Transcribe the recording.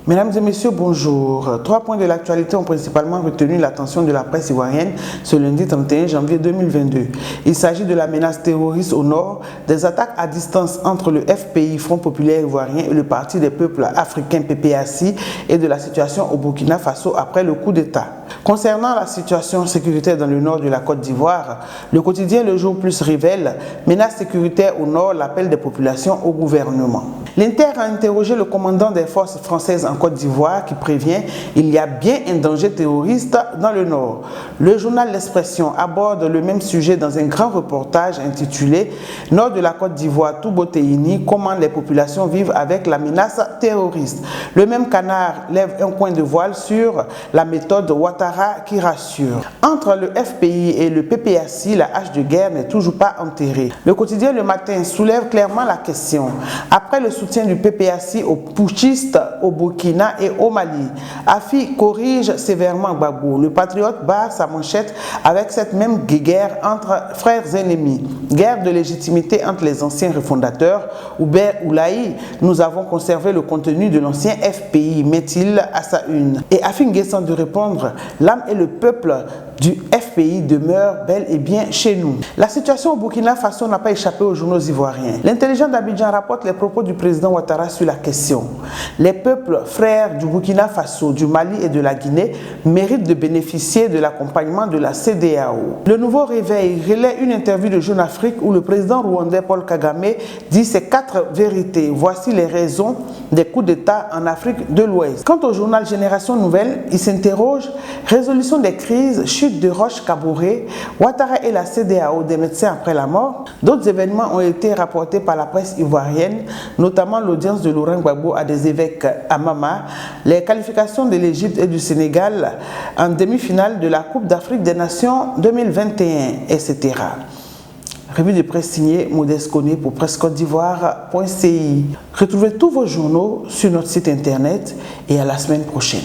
Mesdames et messieurs, bonjour. 3 points de l'actualité ont principalement retenu l'attention de la presse ivoirienne ce lundi 31 janvier 2022. Il s'agit de la menace terroriste au nord, des attaques à distance entre le FPI, Front Populaire Ivoirien, et le Parti des Peuples Africains, PPACI, et de la situation au Burkina Faso après le coup d'État. Concernant la situation sécuritaire dans le nord de la Côte d'Ivoire, le quotidien Le Jour Plus révèle « Menace sécuritaire au nord, l'appel des populations au gouvernement ». L'Inter a interrogé le commandant des forces françaises en Côte d'Ivoire qui prévient « Il y a bien un danger terroriste dans le nord ». Le journal L'Expression aborde le même sujet dans un grand reportage intitulé « Nord de la Côte d'Ivoire, Toubo-Teini, comment les populations vivent avec la menace terroriste ». Le même canard lève un coin de voile sur la méthode Ouattara qui rassure. Entre le FPI et le PPACI, la hache de guerre n'est toujours pas enterrée. Le quotidien Le Matin soulève clairement la question. Après le soutien du PPACI aux putschistes au Burkina et au Mali, Afi corrige sévèrement Gbagbo. Le patriote barre sa manchette avec cette même guerre entre frères ennemis. Guerre de légitimité entre les anciens refondateurs. Hubert Oulaï, nous avons conservé le contenu de l'ancien FPI, met-il à sa une. Et Afi N'Guessan de répondre, l'âme et le peuple du FPI demeurent bel et bien chez nous. La situation au Burkina Faso n'a pas échappé aux journaux ivoiriens. L'intelligent d'Abidjan rapporte les propos du président Ouattara sur la question. Les peuples frères du Burkina Faso, du Mali et de la Guinée méritent de bénéficier de l'accompagnement de la CEDEAO. Le Nouveau Réveil relaie une interview de Jeune Afrique où le président rwandais Paul Kagame dit ces 4 vérités. Voici les raisons des coups d'État en Afrique de l'Ouest. Quant au journal Génération Nouvelle, il s'interroge résolution des crises, chute de Roch Kaboré, Ouattara et la CEDEAO des médecins après la mort. D'autres événements ont été rapportés par la presse ivoirienne, notamment l'audience de Laurent Gbagbo à des évêques à Mama, les qualifications de l'Égypte et du Sénégal en demi-finale de la Coupe d'Afrique des Nations 2021, etc. Revue de presse signée Modeste Koné pour pressecote-d'ivoire.ci. Retrouvez tous vos journaux sur notre site internet et à la semaine prochaine.